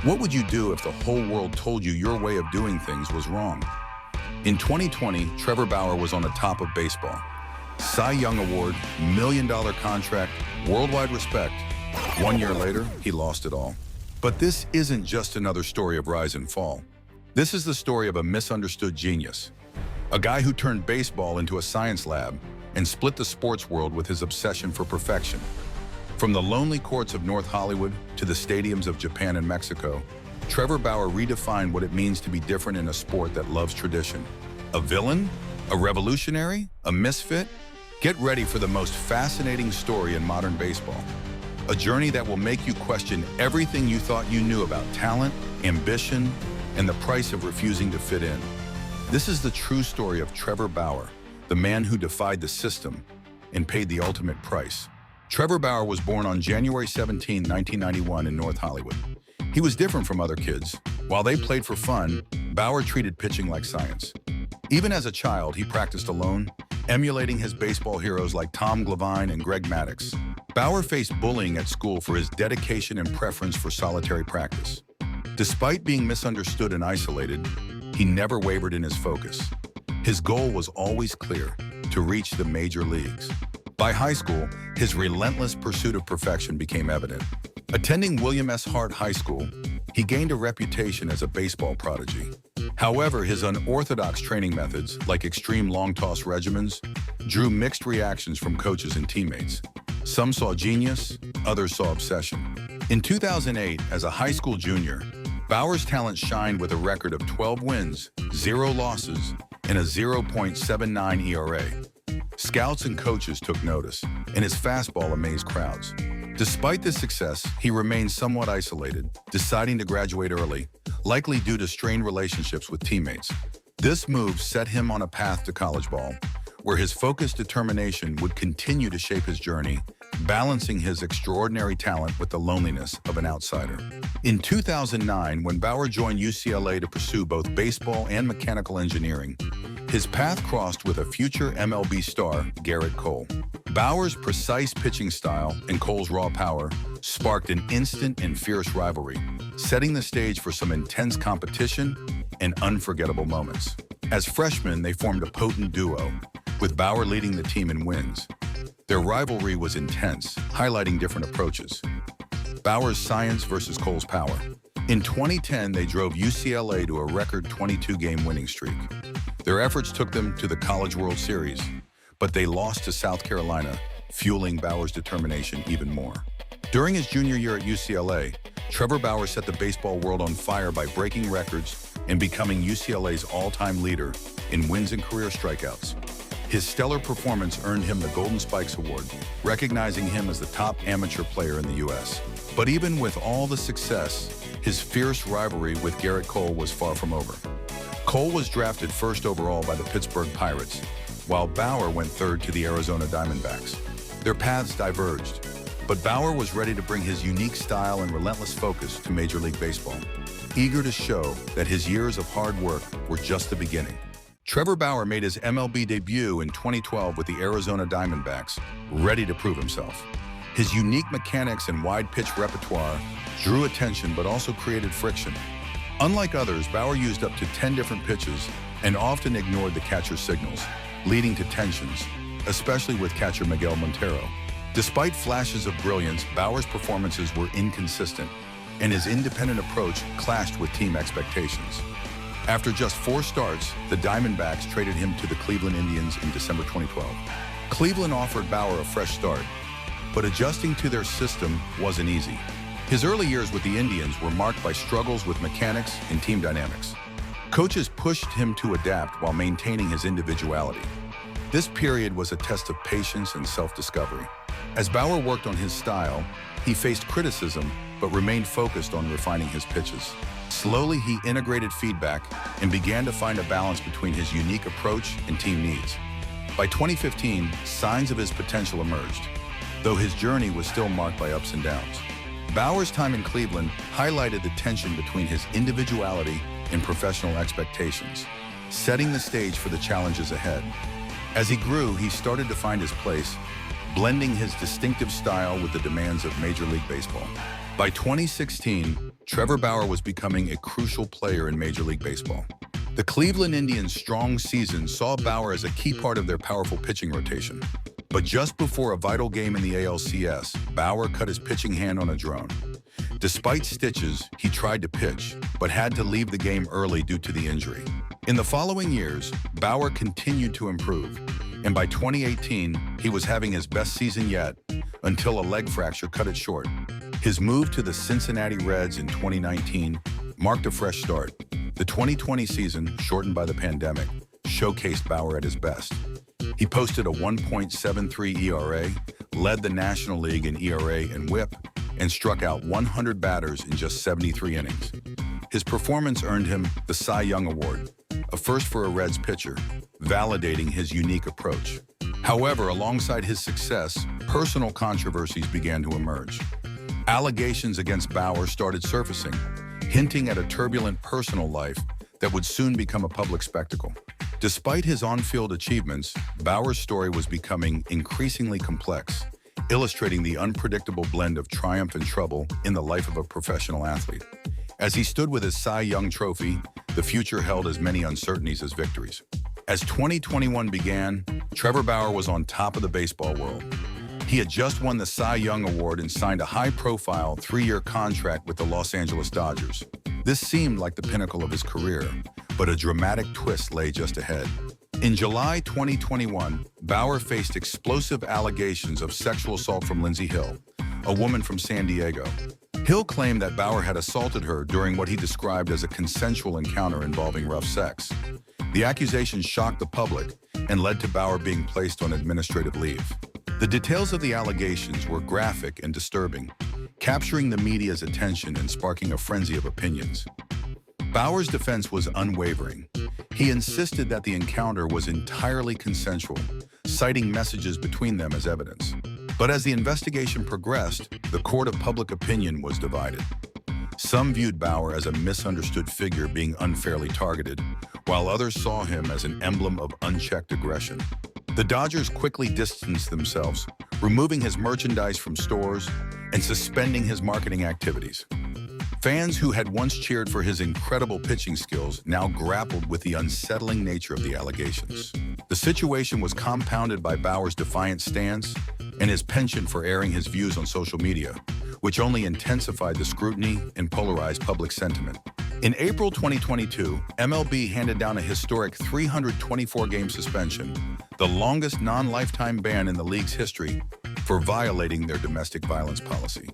What would you do if the whole world told you your way of doing things was wrong? In 2020, Trevor Bauer was on the top of baseball. Cy Young Award, million-dollar contract, worldwide respect. 1 year later, he lost it all. But this isn't just another story of rise and fall. This is the story of a misunderstood genius. A guy who turned baseball into a science lab and split the sports world with his obsession for perfection. From the lonely courts of North Hollywood to the stadiums of Japan and Mexico, Trevor Bauer redefined what it means to be different in a sport that loves tradition. A villain? A revolutionary? A misfit? Get ready for the most fascinating story in modern baseball. A journey that will make you question everything you thought you knew about talent, ambition, and the price of refusing to fit in. This is the true story of Trevor Bauer, the man who defied the system and paid the ultimate price. Trevor Bauer was born on January 17, 1991 in North Hollywood. He was different from other kids. While they played for fun, Bauer treated pitching like science. Even as a child, he practiced alone, emulating his baseball heroes like Tom Glavine and Greg Maddux. Bauer faced bullying at school for his dedication and preference for solitary practice. Despite being misunderstood and isolated, he never wavered in his focus. His goal was always clear: to reach the major leagues. By high school, his relentless pursuit of perfection became evident. Attending William S. Hart High School, he gained a reputation as a baseball prodigy. However, his unorthodox training methods, like extreme long toss regimens, drew mixed reactions from coaches and teammates. Some saw genius, others saw obsession. In 2008, as a high school junior, Bauer's talent shined with a record of 12 wins, 0 losses, and a 0.79 ERA. Scouts and coaches took notice, and his fastball amazed crowds. Despite this success, he remained somewhat isolated, deciding to graduate early, likely due to strained relationships with teammates. This move set him on a path to college ball, where his focused determination would continue to shape his journey, balancing his extraordinary talent with the loneliness of an outsider. In 2009, when Bauer joined UCLA to pursue both baseball and mechanical engineering, his path crossed with a future MLB star, Garrett Cole. Bauer's precise pitching style and Cole's raw power sparked an instant and fierce rivalry, setting the stage for some intense competition and unforgettable moments. As freshmen, they formed a potent duo, with Bauer leading the team in wins. Their rivalry was intense, highlighting different approaches. Bauer's science versus Cole's power. In 2010, they drove UCLA to a record 22-game winning streak. Their efforts took them to the College World Series, but they lost to South Carolina, fueling Bauer's determination even more. During his junior year at UCLA, Trevor Bauer set the baseball world on fire by breaking records and becoming UCLA's all-time leader in wins and career strikeouts. His stellar performance earned him the Golden Spikes Award, recognizing him as the top amateur player in the U.S. But even with all the success, his fierce rivalry with Garrett Cole was far from over. Cole was drafted first overall by the Pittsburgh Pirates, while Bauer went third to the Arizona Diamondbacks. Their paths diverged, but Bauer was ready to bring his unique style and relentless focus to Major League Baseball, eager to show that his years of hard work were just the beginning. Trevor Bauer made his MLB debut in 2012 with the Arizona Diamondbacks, ready to prove himself. His unique mechanics and wide pitch repertoire drew attention but also created friction. Unlike others, Bauer used up to 10 different pitches and often ignored the catcher's signals, leading to tensions, especially with catcher Miguel Montero. Despite flashes of brilliance, Bauer's performances were inconsistent, and his independent approach clashed with team expectations. After just 4 starts, the Diamondbacks traded him to the Cleveland Indians in December 2012. Cleveland offered Bauer a fresh start, but adjusting to their system wasn't easy. His early years with the Indians were marked by struggles with mechanics and team dynamics. Coaches pushed him to adapt while maintaining his individuality. This period was a test of patience and self-discovery. As Bauer worked on his style, he faced criticism but remained focused on refining his pitches. Slowly, he integrated feedback and began to find a balance between his unique approach and team needs. By 2015, signs of his potential emerged, though his journey was still marked by ups and downs. Bauer's time in Cleveland highlighted the tension between his individuality and professional expectations, setting the stage for the challenges ahead. As he grew, he started to find his place, blending his distinctive style with the demands of Major League Baseball. By 2016, Trevor Bauer was becoming a crucial player in Major League Baseball. The Cleveland Indians' strong season saw Bauer as a key part of their powerful pitching rotation. But just before a vital game in the ALCS, Bauer cut his pitching hand on a drone. Despite stitches, he tried to pitch, but had to leave the game early due to the injury. In the following years, Bauer continued to improve, and by 2018, he was having his best season yet, until a leg fracture cut it short. His move to the Cincinnati Reds in 2019 marked a fresh start. The 2020 season, shortened by the pandemic, showcased Bauer at his best. He posted a 1.73 ERA, led the National League in ERA and WHIP, and struck out 100 batters in just 73 innings. His performance earned him the Cy Young Award, a first for a Reds pitcher, validating his unique approach. However, alongside his success, personal controversies began to emerge. Allegations against Bauer started surfacing, hinting at a turbulent personal life that would soon become a public spectacle. Despite his on-field achievements, Bauer's story was becoming increasingly complex, illustrating the unpredictable blend of triumph and trouble in the life of a professional athlete. As he stood with his Cy Young trophy, the future held as many uncertainties as victories. As 2021 began, Trevor Bauer was on top of the baseball world. He had just won the Cy Young Award and signed a high-profile 3-year contract with the Los Angeles Dodgers. This seemed like the pinnacle of his career, but a dramatic twist lay just ahead. In July 2021, Bauer faced explosive allegations of sexual assault from Lindsey Hill, a woman from San Diego. Hill claimed that Bauer had assaulted her during what he described as a consensual encounter involving rough sex. The accusations shocked the public and led to Bauer being placed on administrative leave. The details of the allegations were graphic and disturbing, capturing the media's attention and sparking a frenzy of opinions. Bauer's defense was unwavering. He insisted that the encounter was entirely consensual, citing messages between them as evidence. But as the investigation progressed, the court of public opinion was divided. Some viewed Bauer as a misunderstood figure being unfairly targeted, while others saw him as an emblem of unchecked aggression. The Dodgers quickly distanced themselves, removing his merchandise from stores and suspending his marketing activities. Fans who had once cheered for his incredible pitching skills now grappled with the unsettling nature of the allegations. The situation was compounded by Bauer's defiant stance and his penchant for airing his views on social media, which only intensified the scrutiny and polarized public sentiment. In April 2022, MLB handed down a historic 324-game suspension, the longest non-lifetime ban in the league's history, for violating their domestic violence policy.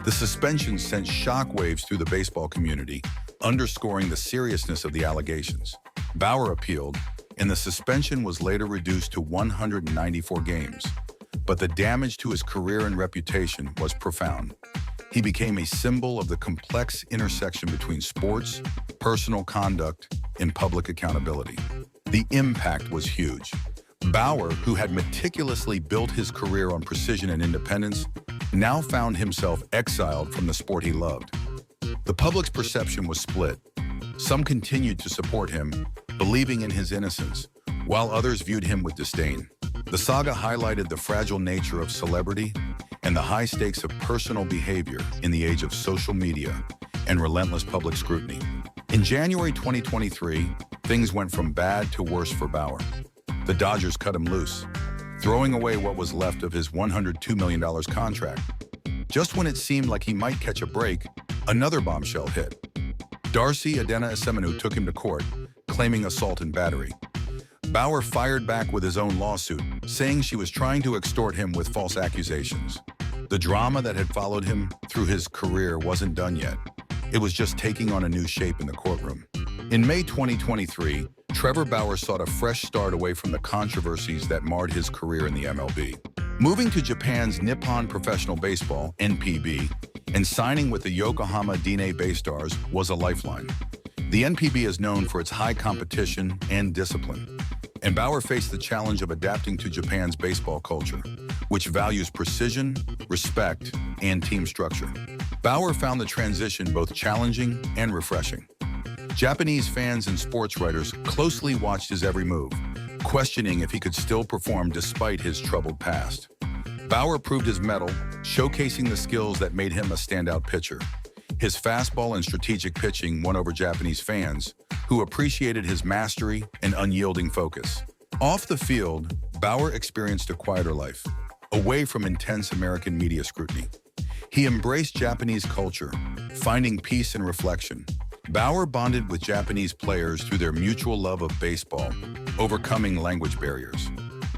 The suspension sent shockwaves through the baseball community, underscoring the seriousness of the allegations. Bauer appealed, and the suspension was later reduced to 194 games. But the damage to his career and reputation was profound. He became a symbol of the complex intersection between sports, personal conduct, and public accountability. The impact was huge. Bauer, who had meticulously built his career on precision and independence, now found himself exiled from the sport he loved. The public's perception was split. Some continued to support him, believing in his innocence, while others viewed him with disdain. The saga highlighted the fragile nature of celebrity and the high stakes of personal behavior in the age of social media and relentless public scrutiny. In January 2023, things went from bad to worse for Bauer. The Dodgers cut him loose, throwing away what was left of his $102 million contract. Just when it seemed like he might catch a break, another bombshell hit. Darcy Adena-Esemanu took him to court, claiming assault and battery. Bauer fired back with his own lawsuit, saying she was trying to extort him with false accusations. The drama that had followed him through his career wasn't done yet. It was just taking on a new shape in the courtroom. In May 2023, Trevor Bauer sought a fresh start away from the controversies that marred his career in the MLB. Moving to Japan's Nippon Professional Baseball, NPB, and signing with the Yokohama DeNA BayStars was a lifeline. The NPB is known for its high competition and discipline, and Bauer faced the challenge of adapting to Japan's baseball culture, which values precision, respect, and team structure. Bauer found the transition both challenging and refreshing. Japanese fans and sports writers closely watched his every move, questioning if he could still perform despite his troubled past. Bauer proved his mettle, showcasing the skills that made him a standout pitcher. His fastball and strategic pitching won over Japanese fans, who appreciated his mastery and unyielding focus. Off the field, Bauer experienced a quieter life, away from intense American media scrutiny. He embraced Japanese culture, finding peace and reflection. Bauer bonded with Japanese players through their mutual love of baseball, overcoming language barriers.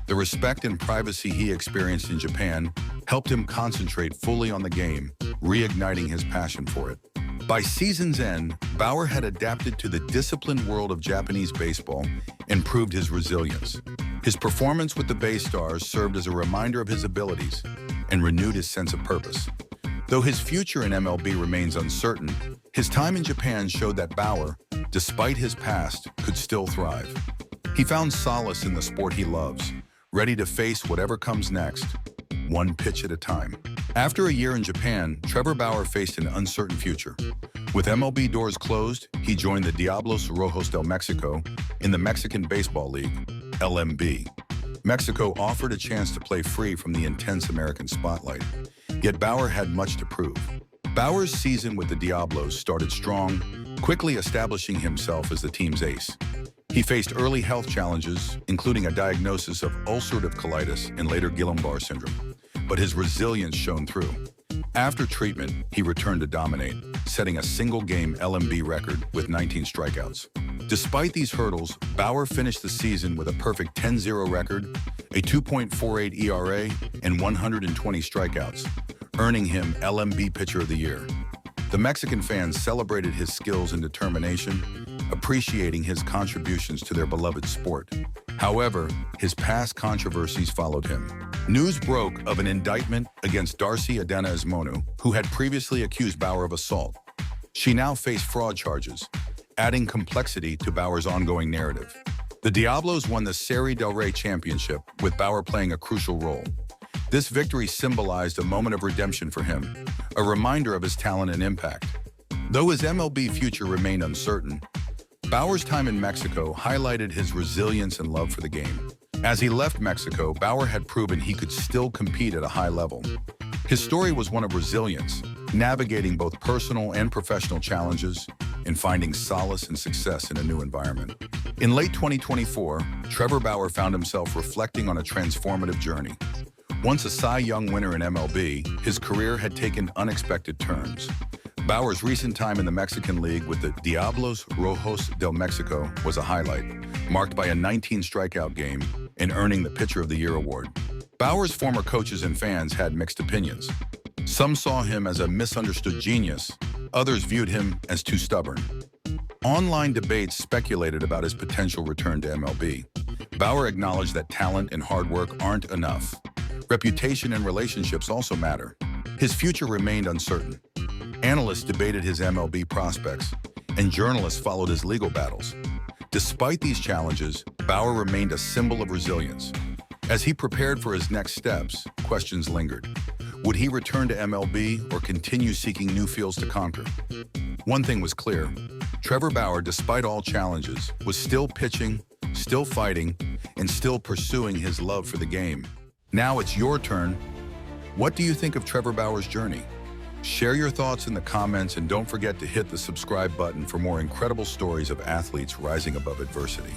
The respect and privacy he experienced in Japan helped him concentrate fully on the game, reigniting his passion for it. By season's end, Bauer had adapted to the disciplined world of Japanese baseball and proved his resilience. His performance with the Bay Stars served as a reminder of his abilities and renewed his sense of purpose. Though his future in MLB remains uncertain, his time in Japan showed that Bauer, despite his past, could still thrive. He found solace in the sport he loves, ready to face whatever comes next, one pitch at a time. After a year in Japan, Trevor Bauer faced an uncertain future. With MLB doors closed, he joined the Diablos Rojos del Mexico in the Mexican Baseball League, LMB. Mexico offered a chance to play free from the intense American spotlight, yet Bauer had much to prove. Bauer's season with the Diablos started strong, quickly establishing himself as the team's ace. He faced early health challenges, including a diagnosis of ulcerative colitis and later Guillain-Barré syndrome, but his resilience shone through. After treatment, he returned to dominate, setting a single-game LMB record with 19 strikeouts. Despite these hurdles, Bauer finished the season with a perfect 10-0 record, a 2.48 ERA, and 120 strikeouts, earning him LMB Pitcher of the Year. The Mexican fans celebrated his skills and determination, appreciating his contributions to their beloved sport. However, his past controversies followed him. News broke of an indictment against Darcy Adena-Ismonu, who had previously accused Bauer of assault. She now faced fraud charges, adding complexity to Bauer's ongoing narrative. The Diablos won the Serie del Rey championship, with Bauer playing a crucial role. This victory symbolized a moment of redemption for him, a reminder of his talent and impact. Though his MLB future remained uncertain, Bauer's time in Mexico highlighted his resilience and love for the game. As he left Mexico, Bauer had proven he could still compete at a high level. His story was one of resilience, navigating both personal and professional challenges and finding solace and success in a new environment. In late 2024, Trevor Bauer found himself reflecting on a transformative journey. Once a Cy Young winner in MLB, his career had taken unexpected turns. Bauer's recent time in the Mexican League with the Diablos Rojos del Mexico was a highlight, marked by a 19-strikeout game and earning the Pitcher of the Year award. Bauer's former coaches and fans had mixed opinions. Some saw him as a misunderstood genius, others viewed him as too stubborn. Online debates speculated about his potential return to MLB. Bauer acknowledged that talent and hard work aren't enough. Reputation and relationships also matter. His future remained uncertain. Analysts debated his MLB prospects, and journalists followed his legal battles. Despite these challenges, Bauer remained a symbol of resilience. As he prepared for his next steps, questions lingered. Would he return to MLB or continue seeking new fields to conquer? One thing was clear. Trevor Bauer, despite all challenges, was still pitching, still fighting, and still pursuing his love for the game. Now it's your turn. What do you think of Trevor Bauer's journey? Share your thoughts in the comments and don't forget to hit the subscribe button for more incredible stories of athletes rising above adversity.